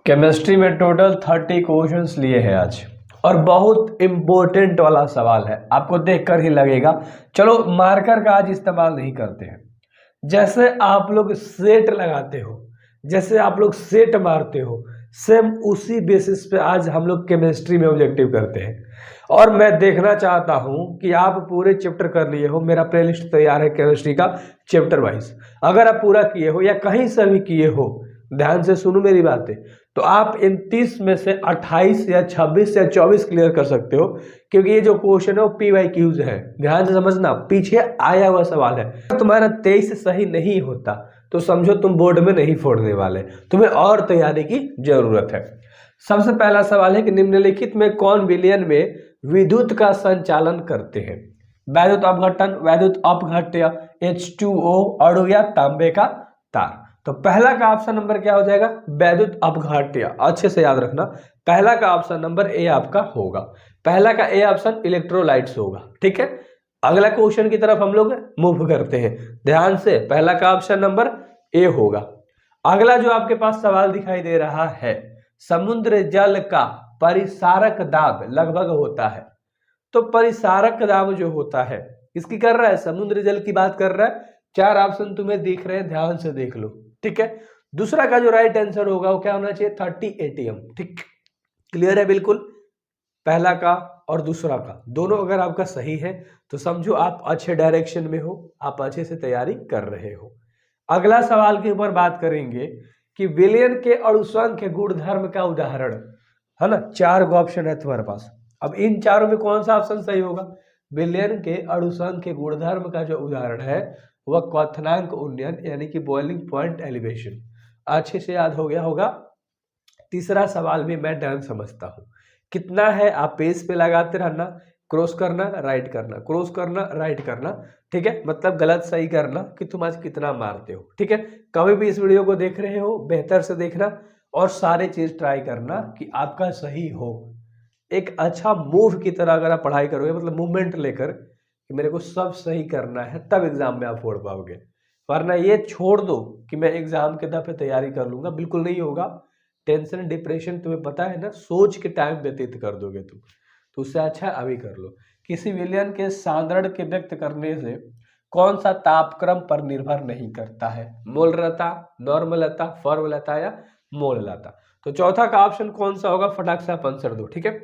Chemistry में total 30 questions लिए हैं आज और बहुत इम्पोर्टेंट वाला सवाल है। आपको देखकर ही लगेगा। चलो मार्कर का आज इस्तेमाल नहीं करते हैं। जैसे आप लोग सेट लगाते हो, जैसे आप लोग सेट मारते हो, सेम उसी बेसिस पे आज हम लोग केमिस्ट्री में ऑब्जेक्टिव करते हैं। और मैं देखना चाहता हूं कि आप पूरे चैप्टर कर लिए हो। मेरा प्लेलिस्ट तैयार है केमिस्ट्री का चैप्टर वाइज। अगर आप पूरा किए हो या कहीं से भी किए हो, ध्यान से सुनो मेरी बातें, तो आप इन 30 में से 28 या 26 या 24 क्लियर कर सकते हो, क्योंकि ये जो क्वेश्चन है वो PYQs है। ध्यान से समझना, पीछे आया हुआ सवाल है। अगर तुम्हारा 23 सही नहीं होता तो समझो तुम बोर्ड में नहीं फोड़ने वाले, तुम्हें और तैयारी की जरूरत है। सबसे पहला सवाल है कि निम्नलिखित में कौन विलयन में विद्युत का संचालन करते हैं? वैद्युत अपघटन, वैद्युत अपघट्य, H2O, अणु या तांबे का तार। तो पहला का ऑप्शन नंबर क्या हो जाएगा? वैद्युत अपघट्य। अच्छे से याद रखना, पहला का ऑप्शन नंबर ए आपका होगा। पहला का ए ऑप्शन इलेक्ट्रोलाइट्स होगा। ठीक है, अगला क्वेश्चन की तरफ हम लोग मूव करते हैं। ध्यान से, पहला का ऑप्शन नंबर ए होगा। अगला जो आपके पास सवाल दिखाई दे रहा है, समुद्र जल का परिसारक दाब लगभग होता है। तो परिसारक दाब जो होता है किसकी कर रहा है? समुद्र जल की बात कर रहा है। 4 ऑप्शन तुम्हें दिख रहे हैं, ध्यान से देख लो। ठीक है, दूसरा का जो राइट आंसर होगा वो क्या होना चाहिए? 30 ATM। ठीक, क्लियर है बिल्कुल। पहला का और दूसरा का दोनों अगर आपका सही है तो समझो आप अच्छे डायरेक्शन में हो, आप अच्छे से तैयारी कर रहे हो। अगला सवाल के ऊपर बात करेंगे कि विलयन के अणुसंख्य गुणधर्म का उदाहरण, है ना। 4 ऑप्शन है तुम्हारे पास। अब इन चारों में कौन सा ऑप्शन सही होगा? विलयन के अणुसंख्य गुणधर्म का जो उदाहरण है वह क्वथनांक उन्नयन यानी कि बॉइलिंग पॉइंट एलिवेशन। अच्छे से याद हो गया होगा। तीसरा सवाल भी मैं डन समझता हूं। कितना है आप पेज पे लगाते रहना, क्रॉस करना, राइट करना, क्रॉस करना, राइट करना। ठीक है, मतलब गलत सही करना कि तुम आज कितना मारते हो। ठीक है, कभी भी इस वीडियो को देख रहे हो बेहतर से देखना और सारे चीज ट्राई करना कि आपका सही हो। एक अच्छा मूव की तरह अगर आप पढ़ाई करोगे, मतलब मूवमेंट लेकर कि मेरे को सब सही करना है, तब एग्जाम में आप फोड़ पाओगे। वरना ये छोड़ दो कि मैं एग्जाम के दफे तैयारी कर लूंगा, बिल्कुल नहीं होगा। टेंशन डिप्रेशन तुम्हें पता है ना, सोच के टाइम व्यतीत कर दोगे तुम। तो उससे अच्छा अभी कर लो। किसी विलयन के सांद्रण के व्यक्त करने से कौन सा तापक्रम पर निर्भर नहीं करता है? मोलरता, नॉर्मलता, फॉर्मलता या मोललता। तो चौथा का ऑप्शन कौन सा होगा? फटाक से आप आंसर दो। ठीक है,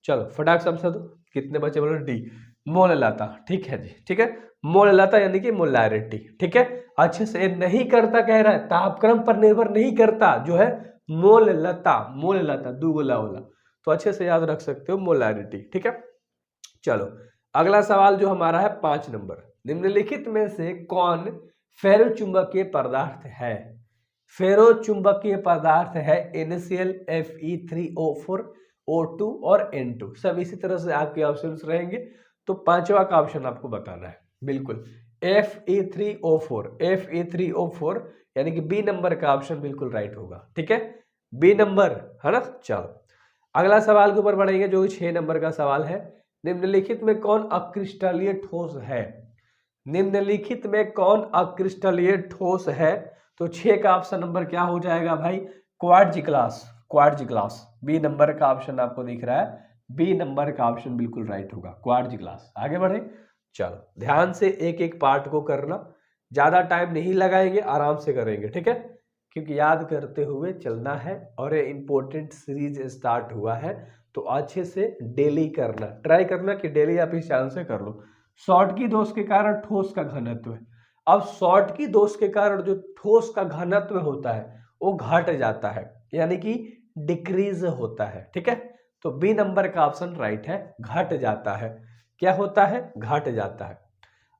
चलो फटाक से आंसर दो। कितने बचे बोलो? डी, मोललता। ठीक है जी, ठीक है, मोललता यानी कि मोलैरिटी। ठीक है, अच्छे से नहीं करता कह रहा है, तापक्रम पर निर्भर नहीं करता जो है मोललता। मोललता दो गोला होला, तो अच्छे से याद रख सकते हो मोलैरिटी। ठीक है, चलो अगला सवाल जो हमारा है 5 नंबर। निम्नलिखित में से कौन फेरोचुंबकीय पदार्थ है? फेरोचुंबकीय पदार्थ है NaCl, Fe3O4, O2 और N2। सब इसी तरह से आपके ऑप्शंस रहेंगे। तो पांचवा का ऑप्शन आपको बताना है बिल्कुल Fe3O4। Fe3O4 यानी कि बी नंबर का ऑप्शन बिल्कुल राइट होगा। ठीक है, बी नंबर है ना। चलो अगला सवाल के ऊपर बढ़ेंगे जो 6 नंबर का सवाल है। निम्नलिखित में कौन अक्रिस्टलीय ठोस है? निम्नलिखित में कौन अक्रिस्टलीय ठोस है? तो 6 का ऑप्शन नंबर क्या हो जाएगा भाई? Quartz glass. Quartz glass B number का ऑप्शन आपको दिख रहा है। बी नंबर का ऑप्शन बिल्कुल राइट होगा, क्वार्ट्ज ग्लास। आगे बढ़े, चलो ध्यान से एक एक पार्ट को करना, ज्यादा टाइम नहीं लगाएंगे, आराम से करेंगे। ठीक है, क्योंकि याद करते हुए चलना है और ये इंपॉर्टेंट सीरीज स्टार्ट हुआ है। तो अच्छे से डेली करना, ट्राई करना कि डेली आप इस चैनल से कर लो। शॉर्टकी दोष के कारण ठोस का घनत्व है। अब शॉर्टकी दोष के कारण जो ठोस का घनत्व होता है वो घट जाता है, यानी कि डिक्रीज होता है। ठीक है, तो बी नंबर का ऑप्शन राइट है, घट जाता है। क्या होता है? घट जाता है।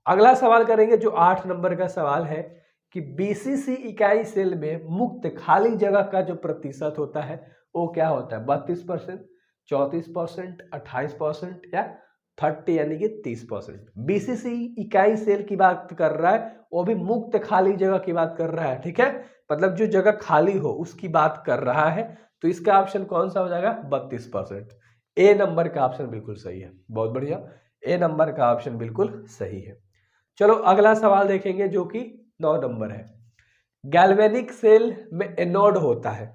अगला सवाल करेंगे जो 8 नंबर का सवाल है कि BCC इकाई सेल में मुक्त खाली जगह का जो प्रतिशत होता है वो क्या होता है? 32%, 34%, 28% या 30 यानी कि 30%। BCC इकाई सेल की बात कर रहा है, वो भी मुक्त खाली जगह की बात कर रहा है। ठीक है, मतलब जो जगह खाली हो उसकी बात कर रहा है। तो इसका ऑप्शन कौन सा हो जाएगा? 32%। ए नंबर का ऑप्शन बिल्कुल सही है, बहुत बढ़िया। ए नंबर का ऑप्शन बिल्कुल सही है। चलो अगला सवाल देखेंगे जो कि 9 नंबर है। गैल्वेनिक सेल में एनोड होता है।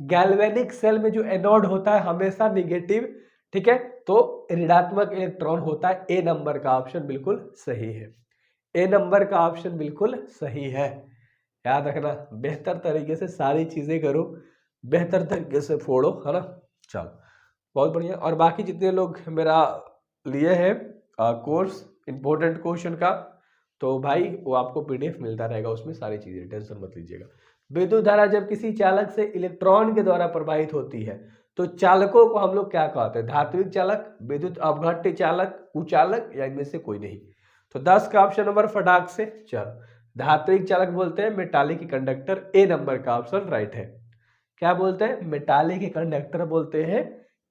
गैल्वेनिक सेल में जो एनोड होता है हमेशा निगेटिव, ठीक है, तो ऋणात्मक इलेक्ट्रॉन होता है। ए नंबर का ऑप्शन बिल्कुल सही है, ए नंबर का ऑप्शन बिल्कुल सही है। याद रखना, बेहतर तरीके से सारी चीजें करो, बेहतर तरीके से फोड़ो, है ना। चलो बहुत बढ़िया। और बाकी जितने लोग मेरा लिए हैं कोर्स इंपॉर्टेंट क्वेश्चन का, तो भाई वो आपको पीडीएफ मिलता रहेगा, उसमें सारी चीजें, टेंशन मत लीजिएगा। विद्युत धारा जब किसी चालक से इलेक्ट्रॉन के द्वारा प्रवाहित होती है तो चालकों को हम लोग क्या कहते हैं? धात्विक चालक, विद्युत अपघट्य चालक, कुचालक, या इनमें से कोई नहीं। तो 10 का ऑप्शन नंबर फटाक से, चलो धात्विक चालक बोलते हैं मेटालिक कंडक्टर, ए नंबर का ऑप्शन राइट है। क्या बोलते हैं? मेटालिक कंडक्टर बोलते हैं,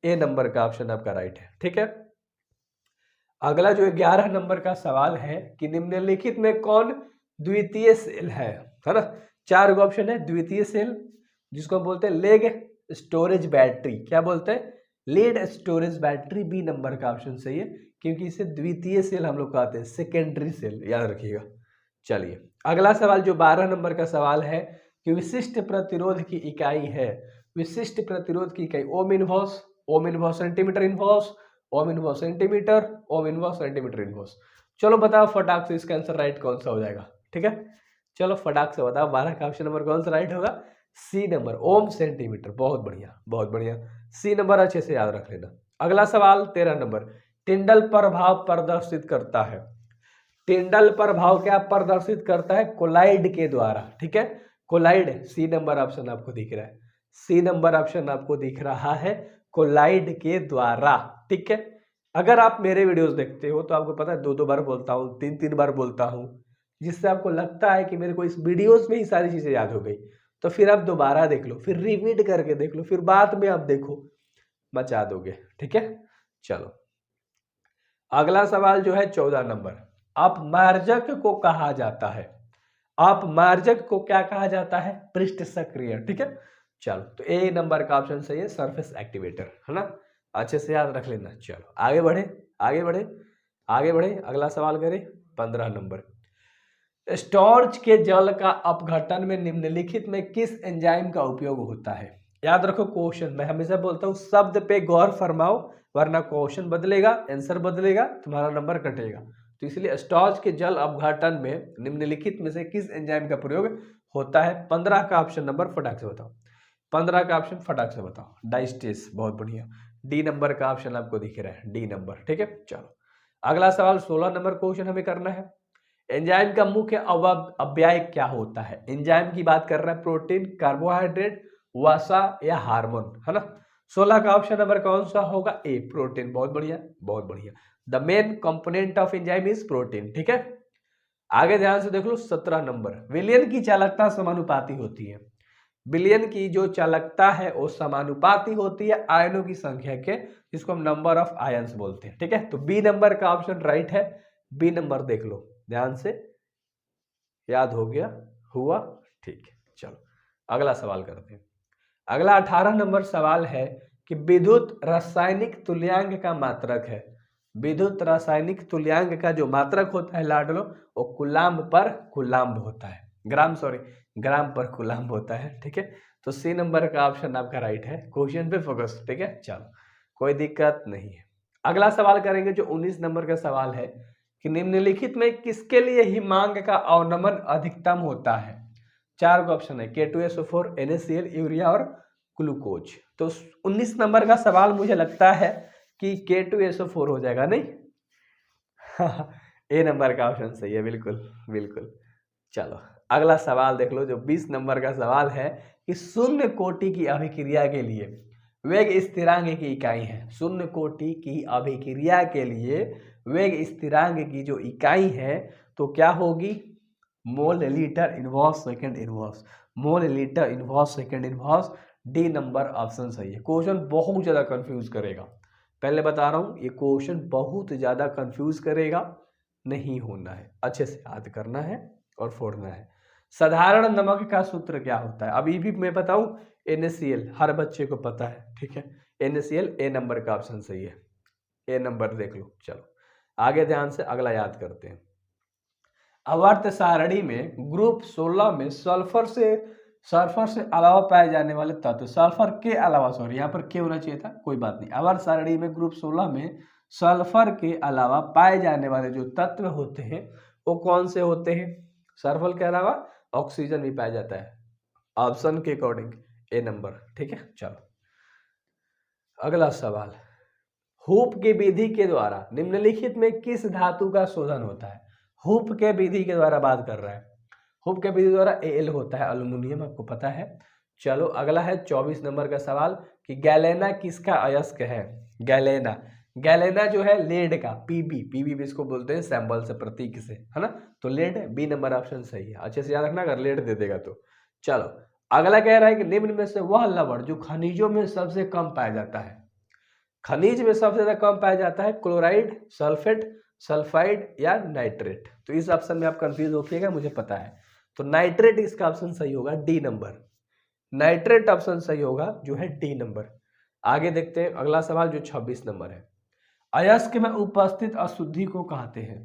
ए नंबर का ऑप्शन आपका राइट है, ठीक है। अगला जो 11 नंबर का सवाल है कि निम्नलिखित में कौन द्वितीय सेल है ना। 4 ऑप्शन है। द्वितीय सेल जिसको हम बोलते हैं लेग स्टोरेज बैटरी, क्या बोलते हैं? Lead storage battery, B number का ऑप्शन सही है, क्योंकि इसे द्वितीय सेल हम लोग कहते हैं, सेकेंडरी सेल, याद रखिएगा। चलिए अगला सवाल जो 12 नंबर का सवाल है कि विशिष्ट प्रतिरोध की इकाई है, विशिष्ट प्रतिरोध की इकाई ohm inverse, ohm inverse centimetre inverse, ohm inverse centimetre, ohm inverse centimetre inverse. चलो बताओ फटाक से इसका आंसर राइट कौन सा हो जाएगा, ठीक है। चलो फटाक से बताओ 12 का ऑप्शन नंबर कौन सा राइट होगा? सी नंबर, ओम सेंटीमीटर। बहुत बढ़िया बहुत बढ़िया, सी नंबर अच्छे से याद रख लेना। अगला सवाल 13 नंबर, टिंडल प्रभाव प्रदर्शित करता है। टिंडल प्रभाव क्या प्रदर्शित करता है? कोलाइड के द्वारा, ठीक है, कोलाइड, सी नंबर ऑप्शन आपको दिख रहा है, सी नंबर ऑप्शन आपको दिख रहा है, कोलाइड के द्वारा, ठीक है। अगर आप मेरे वीडियोस देखते हो तो आपको पता है 2-2 बार बोलता हूँ, 3-3 बार बोलता हूँ, जिससे आपको लगता है कि मेरे को इस वीडियोस में ही सारी चीजें याद हो गई, तो फिर आप दोबारा देख लो, फिर रिपीट करके देख लो, फिर बाद में आप देखो, बचा दोगे, ठीक है। चलो अगला सवाल जो है 14 नंबर, अपमार्जक को कहा जाता है, अपमार्जक को क्या कहा जाता है? पृष्ठ सक्रिय, ठीक है। चलो तो ए नंबर का ऑप्शन सही है, सरफेस एक्टिवेटर, है ना, अच्छे से याद रख लेना। चलो आगे बढ़े आगे बढ़े आगे बढ़े, अगला सवाल करें 15 नंबर, स्टोर्च के जल का अपघटन में निम्नलिखित में किस एंजाइम का उपयोग होता है? याद रखो क्वेश्चन, मैं हमेशा बोलता हूँ शब्द पे गौर फरमाओ, वरना क्वेश्चन बदलेगा, आंसर बदलेगा, तुम्हारा नंबर कटेगा। तो इसलिए स्टोर्च के जल अपघटन में निम्नलिखित में से किस एंजाइम का प्रयोग होता है? 15 का ऑप्शन नंबर फटाक से बताओ, 15 का ऑप्शन फटाक से बताओ। डाइस्टेस, बहुत बढ़िया, डी नंबर का ऑप्शन आपको दिख रहा है, डी नंबर, ठीक है। चलो अगला सवाल 16 नंबर क्वेश्चन हमें करना है, एंजाइम का मुख्य अव्यय क्या होता है? एंजाइम की बात कर रहा है, प्रोटीन, कार्बोहाइड्रेट, वसा या हार्मोन, है ना। 16 का ऑप्शन नंबर कौन सा होगा? ए, प्रोटीन। बहुत बढ़िया बहुत बढ़िया, the main component of enzyme is protein, ठीक है। आगे ध्यान से देख लो 17 नंबर, विलयन की चालकता समानुपाती होती है, विलयन की जो चालकता है वो समानुपाती होती है आयनों की संख्या के, जिसको हम नंबर ऑफ आयंस बोलते हैं, ठीक है। तो बी नंबर का ऑप्शन राइट है, बी नंबर देख लो ध्यान से, याद हो गया हुआ, ठीक है। चलो अगला सवाल करते हैं। अगला 18 नंबर सवाल है कि विद्युत रासायनिक तुल्यांक का मात्रक है, विद्युत रासायनिक तुल्यांक का जो मात्रक होता है लाडलो, वो कूलाम्ब पर कूलाम्ब होता है, ग्राम पर कूलाम्ब होता है, ठीक है। तो सी नंबर का ऑप्शन आपका राइट है, क्वेश्चन पे फोकस, ठीक है। चलो कोई दिक्कत नहीं है। अगला सवाल करेंगे जो 19 नंबर का सवाल है कि निम्नलिखित में किसके लिए हिमांक का अवनमन अधिकतम होता है? 4 ऑप्शन है, K2SO4, NaCl, यूरिया और ग्लूकोज। तो 19 नंबर का सवाल मुझे लगता है कि K2SO4 हो जाएगा, नहीं? ए नंबर का ऑप्शन सही है, बिल्कुल बिल्कुल। चलो अगला सवाल देख लो जो 20 नंबर का सवाल है कि शून्य कोटि की अभिक्रिया के लिए वेग स्थिरांक की इकाई है, शून्य कोटि की अभिक्रिया के लिए वेग स्थिरांक की जो इकाई है तो क्या होगी? Mole litre inverse second inverse, mole litre inverse second inverse, D number option सही है। क्वेश्चन बहुत ज्यादा कंफ्यूज करेगा, पहले बता रहा हूं, ये क्वेश्चन बहुत ज्यादा कंफ्यूज करेगा, नहीं होना है, अच्छे से याद करना है और फोड़ना है। साधारण नमक का सूत्र क्या होता है? अभी भी मैं बताऊं, NaCl, हर बच्चे को पता है, ठीक है, NaCl, ए नंबर का ऑप्शन सही है, ए नंबर देख लो। चलो आगे ध्यान से अगला याद करते हैं। आवर्त सारणी में ग्रुप 16 में सल्फर से सल्फर से अलावा पाए जाने वाले तत्व, सल्फर के अलावा, सॉरी यहाँ पर के होना चाहिए था, कोई बात नहीं। आवर्त सारणी में ग्रुप 16 में सल्फर के अलावा पाए जाने वाले जो तत्व होते हैं वो कौन से होते हैं? सल्फर के अलावा ऑक्सीजन भी पाया जाता है, ऑप्शन के अकॉर्डिंग ए नंबर। ठीक है, चलो अगला सवाल, हूप की विधि के द्वारा निम्नलिखित में किस धातु का शोधन होता है? हूप के विधि के द्वारा बात कर रहा है। हूप के विधि द्वारा एल होता है एल्यूमिनियम, आपको पता है। चलो अगला है 24 नंबर का सवाल कि गैलेना किसका अयस्क है? गैलेना, गैलेना जो है लेड का, पीबी, पीबी भी इसको बोलते हैं सैंपल से, प्रतीक से, है ना। तो लेड, बी नंबर ऑप्शन सही है। अच्छे से याद रखना अगर लेड दे देगा तो। चलो अगला कह रहा है कि निम्न में से वह लवण जो खनिजों में सबसे कम पाया जाता है। खनिज में सबसे ज्यादा कम पाया जाता है क्लोराइड, सल्फेट, सल्फाइड या नाइट्रेट। तो इस ऑप्शन में आप कंफ्यूज होखिएगा, मुझे पता है। तो नाइट्रेट इसका ऑप्शन सही होगा, डी नंबर। नाइट्रेट ऑप्शन सही होगा जो है डी नंबर। आगे देखते हैं अगला सवाल जो 26 नंबर है। अयस्क में उपस्थित अशुद्धि को कहते हैं,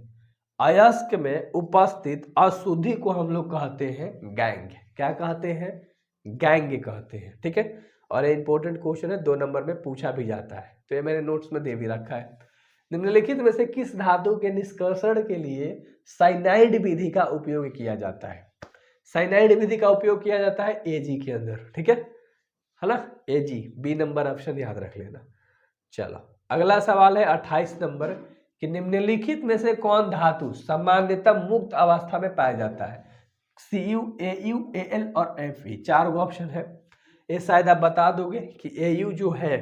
अयस्क में उपस्थित अशुद्धि को हम लोग कहते हैं गैंग। क्या कहते हैं? गैंग कहते हैं। ठीक है, और ये इंपॉर्टेंट क्वेश्चन है, 2 नंबर में पूछा भी जाता है, तो ये मैंने नोट्स में दे भी रखा है। निम्नलिखित में से किस धातु के निष्कर्षण के लिए साइनाइड विधि का उपयोग किया जाता है? साइनाइड विधि का उपयोग किया जाता है एजी के अंदर। ठीक है ना, एजी, बी नंबर ऑप्शन याद रख लेना। चलो अगला सवाल है 28 नंबर कि निम्नलिखित में से कौन धातु सामान्यतः मुक्त अवस्था में पाया जाता है? Cu, Au, Al और Fe, 4 ऑप्शन है। ये शायद आप बता दोगे कि Au जो है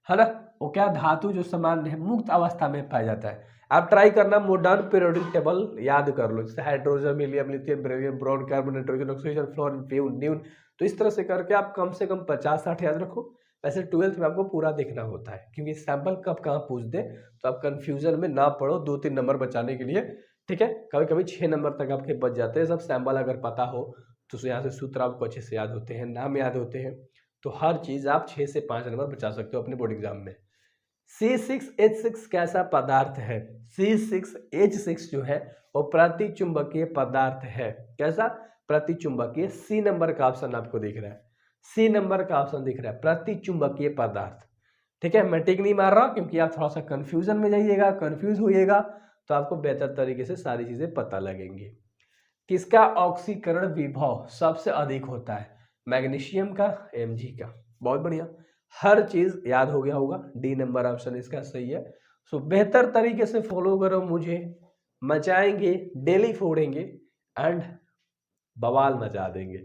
ना, वो क्या धातु जो सामान्य है मुक्त अवस्था में पाया जाता है। आप ट्राई करना, मॉडर्न पीरियोडिक टेबल याद कर लो, जैसे hydrogen, helium, lithium, beryllium, boron, carbon, nitrogen, oxygen, fluorine, फ्यून, न्यून। तो इस तरह से करके आप कम से कम 50-60 याद रखो। वैसे 12th में आपको पूरा देखना होता है, क्योंकि सैंपल कब कहाँ पूछ दे तो आप कंफ्यूजन में ना पढ़ो, 2-3 नंबर बचाने के लिए। ठीक है, कभी कभी 6 नंबर तक आपके बच जाते हैं। सब सैंपल अगर पता हो तो यहाँ से सूत्र आपको अच्छे से याद होते हैं, नाम याद होते हैं, तो हर चीज आप 6 से 5 नंबर बचा सकते हो अपने बोर्ड एग्जाम में। C6H6 कैसा पदार्थ है? C6H6 जो है वो प्रतिचुंबकीय पदार्थ है। कैसा? प्रतिचुंबकीय। सी नंबर का ऑप्शन आपको दिख रहा है, सी नंबर का ऑप्शन दिख रहा है, प्रतिचुंबकीय पदार्थ। ठीक है, मैं टिक नहीं मार रहा क्योंकि आप थोड़ा सा कंफ्यूजन में जाइएगा, कंफ्यूज होइएगा, तो आपको बेहतर तरीके से सारी चीजें पता लगेंगी। किसका ऑक्सीकरण विभव सबसे अधिक होता है? मैग्नीशियम का, Mg का। बहुत बढ़िया, हर चीज याद हो गया होगा, डी नंबर ऑप्शन इसका सही है। सो बेहतर तरीके से फॉलो करो मुझे, मचाएंगे, डेली फोड़ेंगे एंड बवाल मचा देंगे।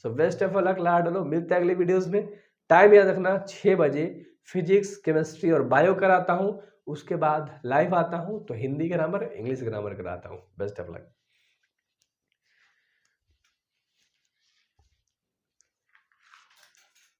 सो बेस्ट ऑफ लक, ला डालो। मिलते हैं अगले वीडियोस में। टाइम याद रखना, 6 बजे फिजिक्स, केमिस्ट्री और बायो कराता हूँ, उसके बाद लाइव आता हूँ तो हिंदी ग्रामर, इंग्लिश ग्रामर कराता हूँ। Best of luck.